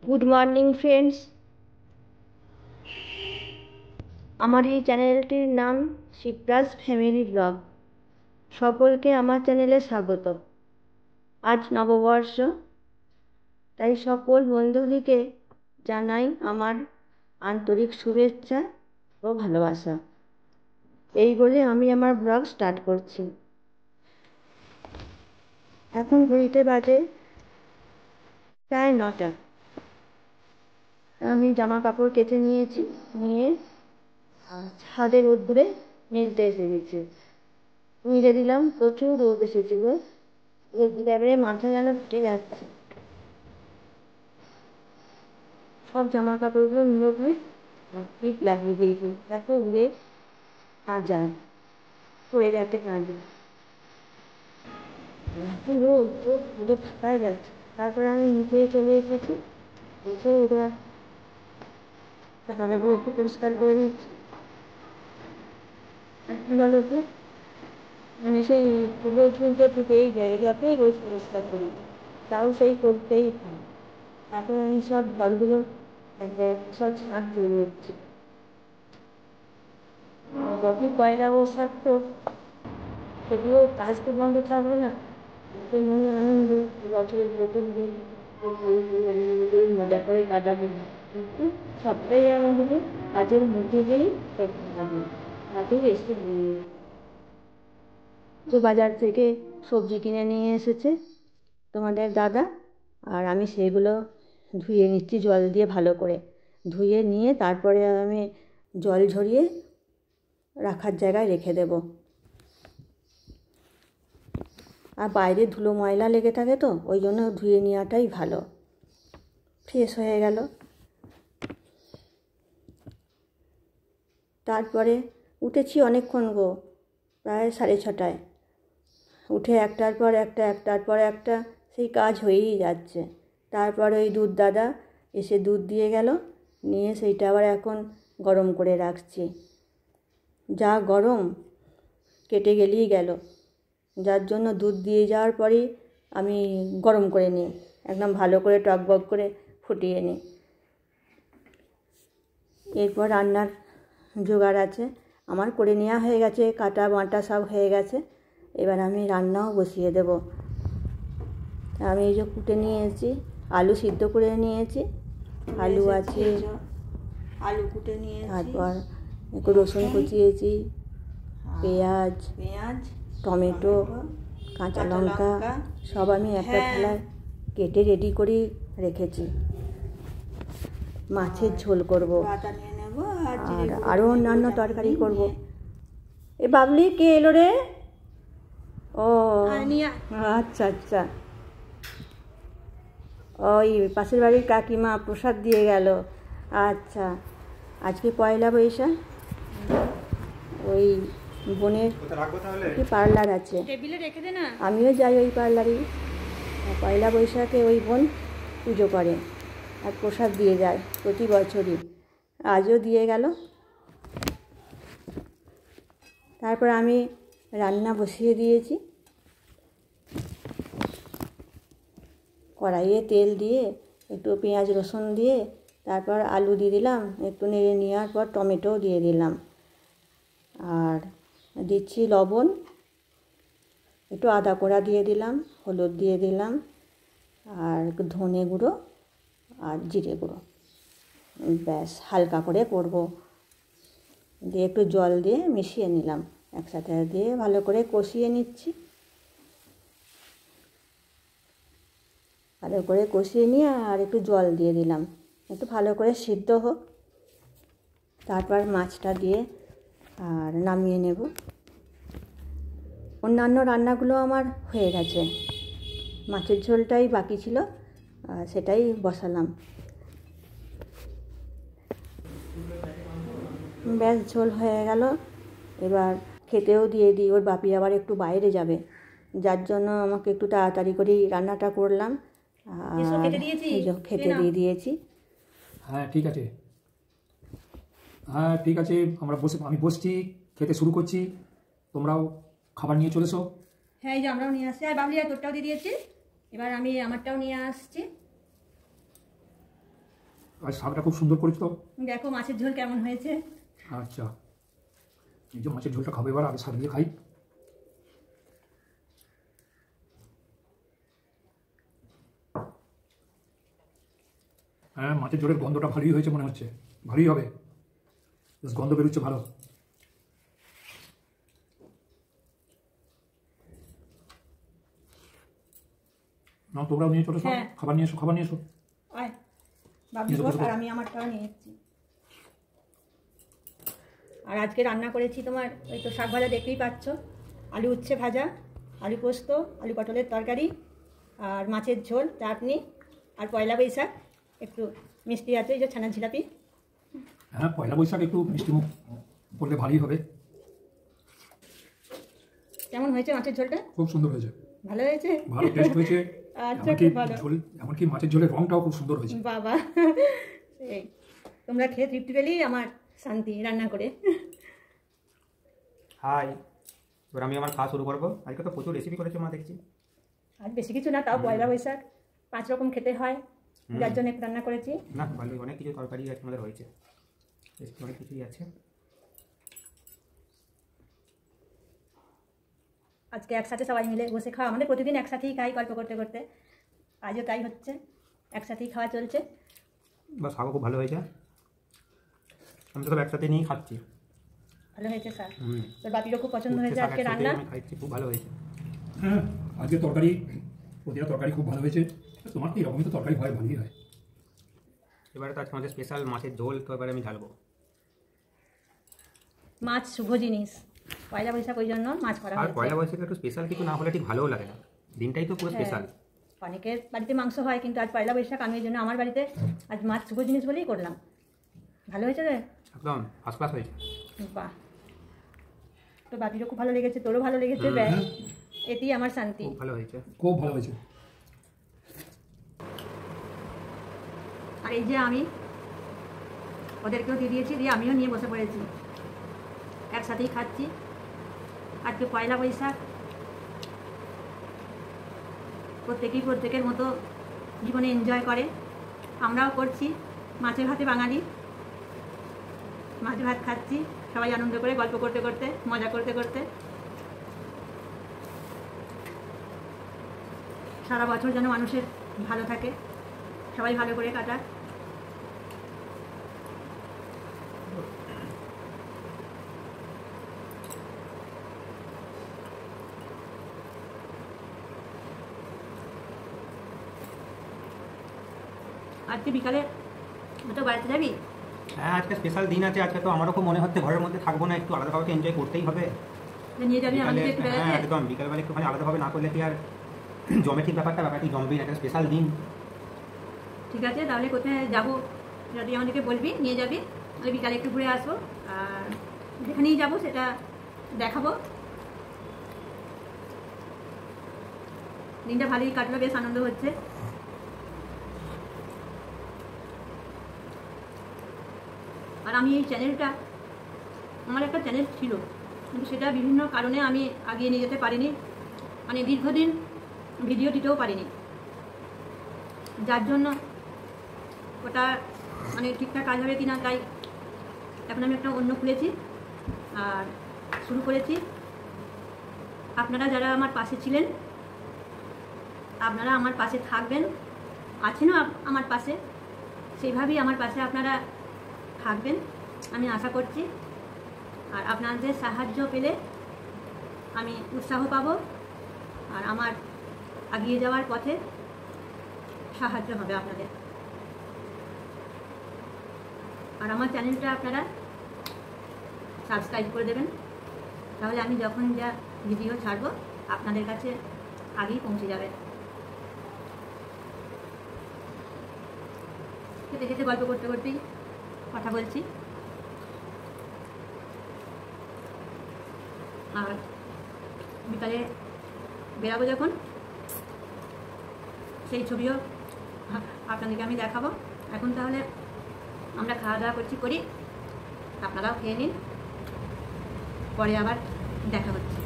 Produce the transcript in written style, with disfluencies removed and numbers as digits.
Good morning friends. আমার এই চ্যানেলটির নাম শিপ্রাস ফ্যামিলি ব্লগ। সকলকে আমার চ্যানেলে স্বাগত। আজ নববর্ষ, তাই সকল বন্ধুদিকে জানাই আমার আন্তরিক শুভেচ্ছা ও ভালোবাসা। এই বলে আমি আমার ব্লগ স্টার্ট করছি। এখন ঘড়িতে বাজে প্রায় 9টা। আমি জামা কাপড় কেচে নিয়েছি, নিয়ে ছাদের রোদ্দুরে মেলতে এসে গেছি। মেলে দিলাম, প্রচুর রোদ এসেছিল, রোদ্দুরে মাথা যেন ফেটে যাচ্ছে। সব জামা কাপড়গুলো নিয়ে ঠিক লাগিয়ে দিয়েছি, এত উড়ে যায় পড়ে যাতে কাঁদে। রোদ রোদ ফাঁকায় যাচ্ছে। তারপরে আমি নিচে চলে এসেছি, এসে এটা একটু পরিষ্কার করে দিচ্ছি। কি বলতো, আমি সেই ফুলের ঝুলটা থেকে এই জায়গাতেই রোজ পরিষ্কার করি, তাও সেই করতেই হয়। এখন আমি সব জলগুলো সব ছাঁক দিয়ে দিচ্ছি। যখন পয়লা বৈশাখ, তো সেগুলো কাজ তো বন্ধ থাকবে না, সেই জন্য আমি বছরের প্রথম দিন মজা করে কাটাবো, কিন্তু সবটাই আমাদের কাজের মধ্যে দিয়েই করতে হবে, তাতে বেশি তো বাজার থেকে সবজি কিনে নিয়ে এসেছে তোমাদের দাদা, আর আমি সেগুলো ধুয়ে নিচ্ছি জল দিয়ে। ভালো করে ধুয়ে নিয়ে তারপরে আমি জল ঝরিয়ে রাখার জায়গায় রেখে দেব। আর বাইরে ধুলো ময়লা লেগে থাকে, তো ওই জন্য ধুয়ে নেওয়াটাই ভালো। ফ্রেশ হয়ে গেল। তারপরে উঠেছি অনেকক্ষণ গো, প্রায় 6:30টায়। উঠে একটার পর একটা সেই কাজ হয়েই যাচ্ছে। তারপর ওই দুধ দাদা এসে দুধ দিয়ে গেল, নিয়ে সেইটা আবার এখন গরম করে রাখছি। যা গরম, কেটে গেলেই গেল, যার জন্য দুধ দিয়ে যাওয়ার পরেই আমি গরম করে নিই, একদম ভালো করে টকবক করে ফুটিয়ে নিই। এরপর রান্নার জোগাড় আছে আমার, করে নেওয়া হয়ে গেছে, কাটা বাটা সব হয়ে গেছে। এবার আমি রান্নাও বসিয়ে দেব। আমি এই যে কুটে নিয়েছি, আলু সিদ্ধ করে নিয়েছি, আলু আছে, আলু কুটে নিয়েছি, তারপর একটু রসুন কুচিয়েছি, পেঁয়াজ, টমেটো, কাঁচা লঙ্কা সব আমি একটা থালায় কেটে রেডি করে রেখেছি। মাছের ঝোল করব, আর আরও অন্যান্য তরকারি করব। এ বাবলি, কে এলো রে? ও আচ্ছা আচ্ছা, ওই পাশের বাড়ির কাকিমা প্রসাদ দিয়ে গেল। আচ্ছা, আজকে পয়লা বৈশাখ, ওই বোনের কি পার্লার আছে, আমিও যাই ওই পার্লারে। পয়লা বৈশাখে ওই বোন পুজো করে আর প্রসাদ দিয়ে যায় প্রতি বছরই, আজও দিয়ে গেল। তারপর আমি রান্না বসিয়ে দিয়েছি। কড়াইয়ে তেল দিয়ে একটু পেঁয়াজ রসুন দিয়ে তারপর আলু দিয়ে দিলাম, একটু নেড়ে নেওয়ার পর টমেটোও দিয়ে দিলাম, আর দিচ্ছি লবণ, একটু আদা কোড়া দিয়ে দিলাম, হলুদ দিয়ে দিলাম, আর একটু ধনে গুঁড়ো আর জিরে গুঁড়ো। ব্যাস, হালকা করে করব, দিয়ে একটু জল দিয়ে মিশিয়ে নিলাম, একসাথে দিয়ে ভালো করে কষিয়ে নিচ্ছি। ভালো করে কষিয়ে নিয়ে আর একটু জল দিয়ে দিলাম, একটু ভালো করে সিদ্ধ হোক। তারপর মাছটা দিয়ে আর নামিয়ে নেব। অন্যান্য রান্নাগুলো আমার হয়ে গেছে, মাছের ঝোলটাই বাকি ছিল, সেটাই বসালাম। ব্যাস, ঝোল হয়ে গেল। এবার খেতেও দিয়ে দিই, ওর বাপি আবার একটু বাইরে যাবে, যার জন্য আমাকে একটু তাড়াতাড়ি করেই রান্নাটা করলাম, আর খেতে দিয়ে দিয়েছি। হ্যাঁ ঠিক আছে, হ্যাঁ ঠিক আছে, আমি বসছি, খেতে শুরু করছি, তোমরাও খাবার নিয়ে চলেছো। হ্যাঁ, এই যে আমরাও নিয়ে আসছি, আর বাবলি আর তোরটাও দিয়ে দিয়েছি। এবার আমি আমারটাও নিয়ে আসছি। আর শাকটা খুব সুন্দর করেছো তো। দেখো মাছের ঝোল কেমন হয়েছে। আচ্ছা, এই যে মাছের ঝোলটা খাবো এবার, আগে শাক দিয়ে খাই। হ্যাঁ, মাছের ঝোলের গন্ধটা ভালোই হয়েছে মনে হচ্ছে, ভালোই হবে, বেশ গন্ধ বেরোচ্ছে ভালো। না, তোমরাও নিয়ে চলো, হ্যাঁ। খাবার নিয়ে এসো, খাবার নিয়ে এসো। আয় বাবু বস, আর আমি আমারটাও নিয়ে এসেছি। আর আজকে রান্না করেছি তোমার ওই তো শাক ভাজা দেখতেই পাচ্ছ, আলু উচ্ছে ভাজা, আলু পোস্ত, আলু পটলের তরকারি, আর মাছের ঝোল, চাটনি, আর পয়লা বৈশাখ একটু মিষ্টি আছে, এই যে ছানার জিলাপি। হ্যাঁ, পয়লা বৈশাখ একটু মিষ্টি মুখ করলে ভালোই হবে। কেমন হয়েছে মাছের ঝোলটা? খুব সুন্দর হয়েছে, ভালো হয়েছে, ভালো টেস্ট হয়েছে। আচ্ছা, এমনকি খুব ভালো। ঝোল, এমনকি মাছের ঝোলের রংটাও খুব সুন্দর হয়েছে। বাবা এই তোমরা খেয়ে তৃপ্তি পেলেই আমার শান্তি রান্না করে। হাই, এবার আমি আমার খাওয়া শুরু করবো। আজকে তো প্রচুর রেসিপি করেছে মা দেখছি। আর বেশি কিছু না, তাও পয়লা বৈশাখ 5 রকম খেতে হয়, যার জন্য একটু রান্না করেছি। না ভালোই, অনেক কিছু তরকারি আজকে আমাদের হয়েছে, রেসিপি অনেক কিছুই আছে। আজকে একসাথে সবাই মিলে বসে খাওয়া, আমাদের প্রতিদিন একসাথেই খাই গল্প করতে করতে, আজও তাই হচ্ছে, একসাথেই খাওয়া চলছে। বা শাকও খুব ভালো হয়েছে, আমি তো সব একসাথে নিয়েই খাচ্ছি। ভালো হয়েছে স্যার, তোর বাপিরও খুব পছন্দ হয়েছে আজকে রান্না। আমি খাচ্ছি, খুব ভালো হয়েছে। হ্যাঁ, আজকে তরকারি, প্রতিটা তরকারি খুব ভালো হয়েছে। তোমার তো এরকমই তো তরকারি হয়, ভালোই হয়। এবারে তো আজকে আমাদের স্পেশাল মাছের ঝোল, তো এবারে আমি ঢালবো। মাছ শুভ জিনিস, পয়লা বৈশাখ ওই জন্য মাছ করা আর হয়েছে। পয়লা বৈশাখে একটু স্পেশাল কিছু না হলে ঠিক ভালোও লাগে না, দিনটাই তো পুরো স্পেশাল। অনেকের বাড়িতে মাংস হয়, কিন্তু আজ পয়লা বৈশাখ, আমি এই জন্য আমার বাড়িতে আজ মাছ শুভ জিনিস বলেই করলাম। ভালো হয়েছে রে? একদম ফার্স্ট ক্লাস হয়েছে। বাহ, তোর বাপিরও খুব ভালো লেগেছে, তোরও ভালো লেগেছে, ব্যাস এতেই আমার শান্তি। খুব ভালো হয়েছে, খুব ভালো হয়েছে। আর এই যে আমি ওদেরকেও দিয়ে দিয়েছি, দিয়ে আমিও নিয়ে বসে পড়েছি, একসাথেই খাচ্ছি। আজকে পয়লা বৈশাখ, প্রত্যেকেই প্রত্যেকের মতো জীবনে এনজয় করে, আমরাও করছি। মাছে ভাতে বাঙালি, মাছ ভাত খাচ্ছি সবাই আনন্দ করে, গল্প করতে করতে, মজা করতে করতে। সারা বছর যেন মানুষের ভালো থাকে, সবাই ভালো করে কাটাক। আজকে বিকালে তো বাড়িতে যাবি? হ্যাঁ, আজকে স্পেশাল দিন আছে। আজকে তো আমারও খুব মনে হচ্ছে ঘরের মধ্যে থাকবো না, একটু আলাদাভাবে এনজয় করতেই হবে। নিয়ে যাবি আমাদের বিকালে, একটু হ্যাঁ বেড়াতে? একদম, বিকালবেলা একটুখানি আলাদাভাবে না করলে কি আর জমে ঠিক ব্যাপারটি জমবেই না, একটা স্পেশাল দিন। ঠিক আছে, তাহলে কোথায় যাবো যদি আমাদেরকে বলবি, নিয়ে যাবি। ওই বিকালে একটু ঘুরে আসবো, আর যেখানেই যাবো সেটা দেখাবো। দিনটা ভালোই কাটলো, বেশ আনন্দ হচ্ছে। আর আমি এই চ্যানেলটা, আমার একটা চ্যানেল ছিল, কিন্তু সেটা বিভিন্ন কারণে আমি আগিয়ে নিয়ে যেতে পারিনি, মানে দীর্ঘদিন ভিডিও দিতেও পারিনি, যার জন্য ওটা মানে ঠিকঠাক কাজ হবে কিনা, তাই এখন আমি একটা অন্য খুলেছি আর শুরু করেছি। আপনারা যারা আমার পাশে ছিলেন, আপনারা আমার পাশে থাকবেন, আছেনও আমার পাশে, সেইভাবেই আমার পাশে আপনারা থাকবেন আমি আশা করছি। আর আপনাদের সাহায্য পেলে আমি উৎসাহ পাব, আর আমার এগিয়ে যাওয়ার পথে সাহায্য হবে আপনাদের। আর আমার চ্যানেলটা আপনারা সাবস্ক্রাইব করে দেবেন, তাহলে আমি যখন যা ভিডিও ছাড়বো আপনাদের কাছে আগেই পৌঁছে যাবে। খেতে খেতে গল্প করতে করতেই কথা বলছি। আর বিকালে বেরাবো যখন, সেই ছবিও আপনাদেরকে আমি দেখাবো। এখন তাহলে আমরা খাওয়া দাওয়া করি, আপনারাও খেয়ে নিন, পরে আবার দেখা হচ্ছে।